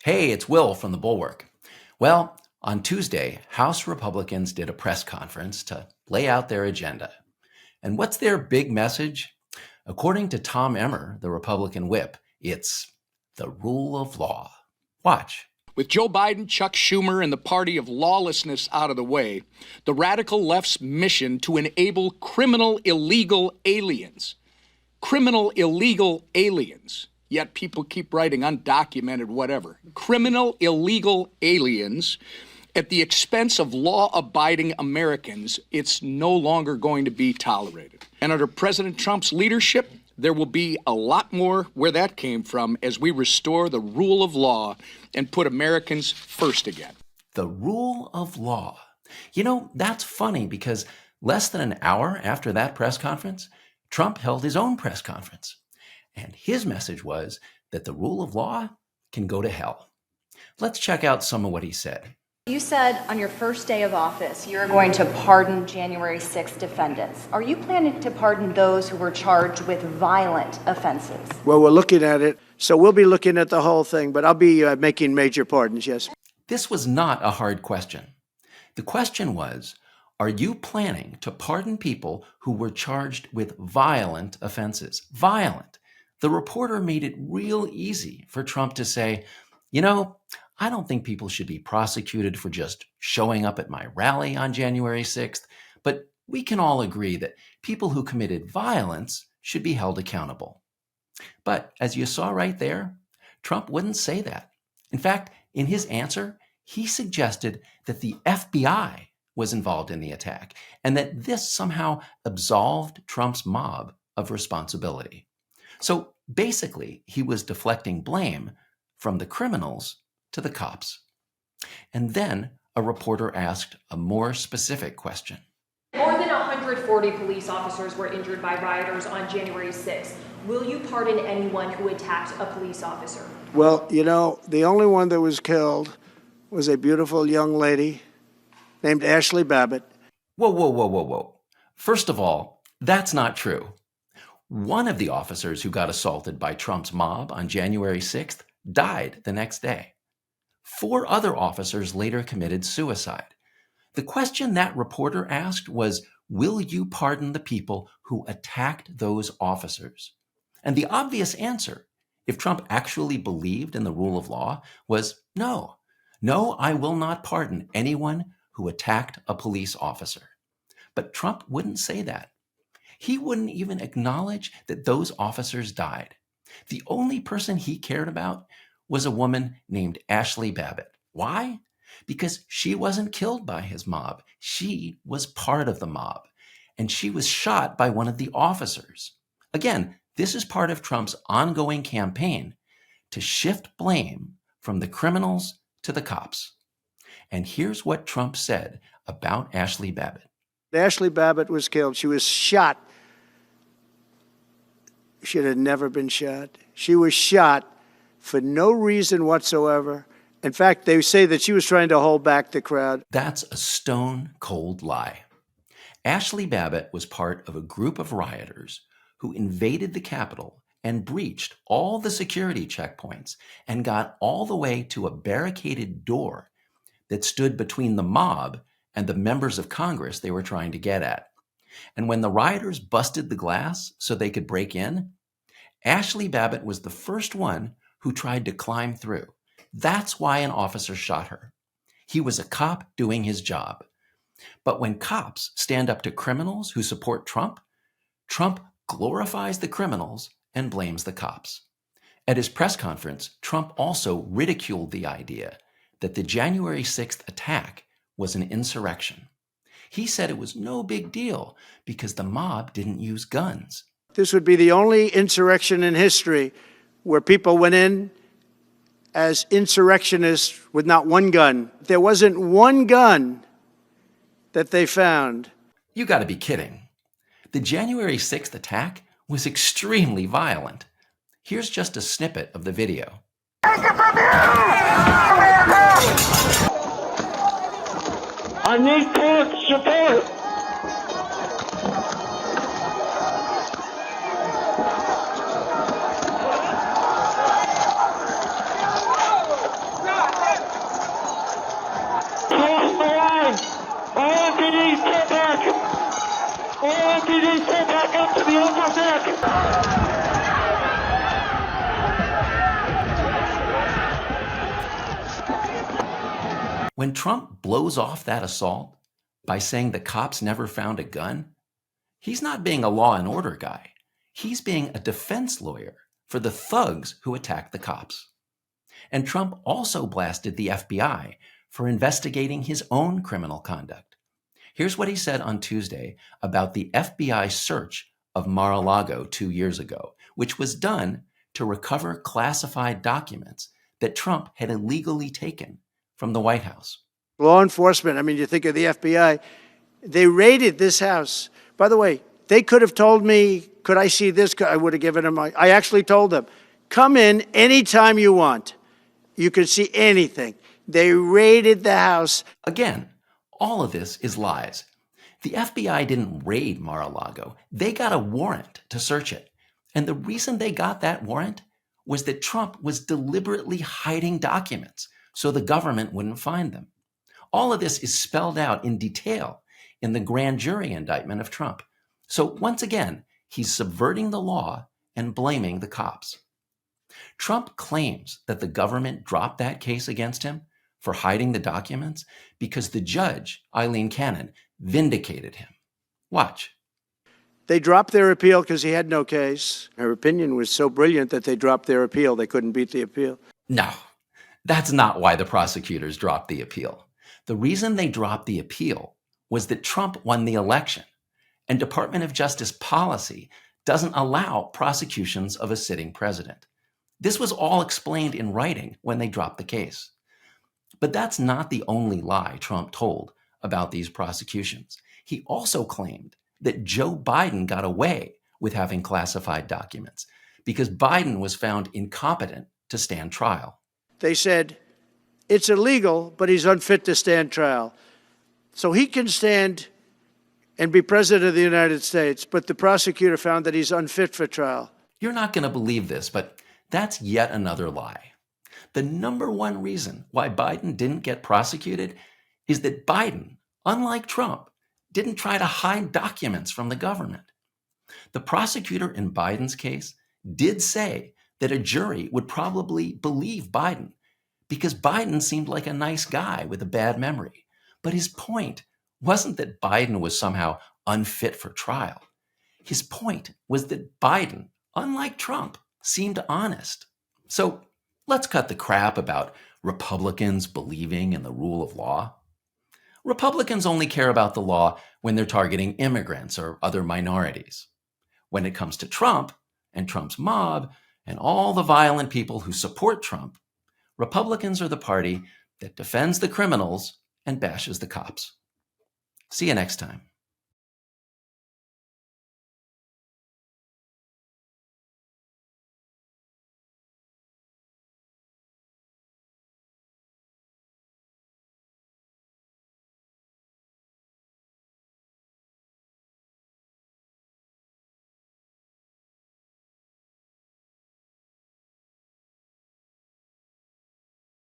Hey, it's Will from the Bulwark. Well, on Tuesday, House Republicans did a press conference to lay out their agenda. And what's their big message? According to Tom Emmer, the Republican whip, it's the rule of law. Watch. With Joe Biden, Chuck Schumer, and the party of lawlessness out of the way, the radical left's mission to enable criminal illegal aliens, yet people keep writing undocumented whatever, criminal illegal aliens at the expense of law-abiding Americans, it's no longer going to be tolerated. And under President Trump's leadership, there will be a lot more where that came from as we restore the rule of law and put Americans first again. The rule of law. You know, that's funny because less than an hour after that press conference, Trump held his own press conference. And his message was that the rule of law can go to hell. Let's check out some of what he said. You said on your first day of office, you're going to pardon January 6th defendants. Are you planning to pardon those who were charged with violent offenses? Well, we're looking at it. So we'll be looking at the whole thing, but I'll be making major pardons, yes. This was not a hard question. The question was, are you planning to pardon people who were charged with violent offenses? Violent. The reporter made it real easy for Trump to say, you know, I don't think people should be prosecuted for just showing up at my rally on January 6th, but we can all agree that people who committed violence should be held accountable. But as you saw right there, Trump wouldn't say that. In fact, in his answer, he suggested that the FBI was involved in the attack and that this somehow absolved Trump's mob of responsibility. So basically, he was deflecting blame from the criminals to the cops. And then a reporter asked a more specific question. More than 140 police officers were injured by rioters on January 6th. Will you pardon anyone who attacked a police officer? Well, you know, the only one that was killed was a beautiful young lady named Ashley Babbitt. Whoa. First of all, that's not true. One of the officers who got assaulted by Trump's mob on January 6th died the next day. 4 other officers later committed suicide. The question that reporter asked was, will you pardon the people who attacked those officers? And the obvious answer, if Trump actually believed in the rule of law, was no. No, I will not pardon anyone who attacked a police officer. But Trump wouldn't say that. He wouldn't even acknowledge that those officers died. The only person he cared about was a woman named Ashley Babbitt. Why? Because she wasn't killed by his mob. She was part of the mob, and she was shot by one of the officers. Again, this is part of Trump's ongoing campaign to shift blame from the criminals to the cops. And here's what Trump said about Ashley Babbitt. Ashley Babbitt was killed. She was shot. She had never been shot. She was shot for no reason whatsoever. In fact, they say that she was trying to hold back the crowd. That's a stone-cold lie. Ashley Babbitt was part of a group of rioters who invaded the Capitol and breached all the security checkpoints and got all the way to a barricaded door that stood between the mob and the members of Congress they were trying to get at. And when the rioters busted the glass so they could break in, Ashley Babbitt was the first one who tried to climb through. That's why an officer shot her. He was a cop doing his job. But when cops stand up to criminals who support Trump, Trump glorifies the criminals and blames the cops. At his press conference, Trump also ridiculed the idea that the January 6th attack was an insurrection. He said it was no big deal because the mob didn't use guns. This would be the only insurrection in history where people went in as insurrectionists with not one gun. There wasn't one gun that they found. You got to be kidding. The January 6th attack was extremely violent. Here's just a snippet of the video. I need police support. All MPDs pull back up to the upper deck. When Trump blows off that assault by saying the cops never found a gun, he's not being a law and order guy. He's being a defense lawyer for the thugs who attacked the cops. And Trump also blasted the FBI for investigating his own criminal conduct. Here's what he said on Tuesday about the FBI search of Mar-a-Lago 2 years ago, which was done to recover classified documents that Trump had illegally taken from the White House. Law enforcement, I mean, you think of the FBI, they raided this house. By the way, they could have told me, could I see this? I would have given them, I actually told them, come in anytime you want. You can see anything. They raided the house. Again, all of this is lies. The FBI didn't raid Mar-a-Lago. They got a warrant to search it. And the reason they got that warrant was that Trump was deliberately hiding documents so the government wouldn't find them. All of this is spelled out in detail in the grand jury indictment of Trump. So once again, he's subverting the law and blaming the cops. Trump claims that the government dropped that case against him for hiding the documents because the judge, Eileen Cannon, vindicated him. Watch. They dropped their appeal because he had no case. Her opinion was so brilliant that they dropped their appeal. They couldn't beat the appeal. No, that's not why the prosecutors dropped the appeal. The reason they dropped the appeal was that Trump won the election, and Department of Justice policy doesn't allow prosecutions of a sitting president. This was all explained in writing when they dropped the case. But that's not the only lie Trump told about these prosecutions. He also claimed that Joe Biden got away with having classified documents because Biden was found incompetent to stand trial. They said, it's illegal, but he's unfit to stand trial. So he can stand and be president of the United States, but the prosecutor found that he's unfit for trial. You're not going to believe this, but that's yet another lie. The number one reason why Biden didn't get prosecuted is that Biden, unlike Trump, didn't try to hide documents from the government. The prosecutor in Biden's case did say that a jury would probably believe Biden because Biden seemed like a nice guy with a bad memory. But his point wasn't that Biden was somehow unfit for trial. His point was that Biden, unlike Trump, seemed honest. So let's cut the crap about Republicans believing in the rule of law. Republicans only care about the law when they're targeting immigrants or other minorities. When it comes to Trump and Trump's mob and all the violent people who support Trump, Republicans are the party that defends the criminals and bashes the cops. See you next time.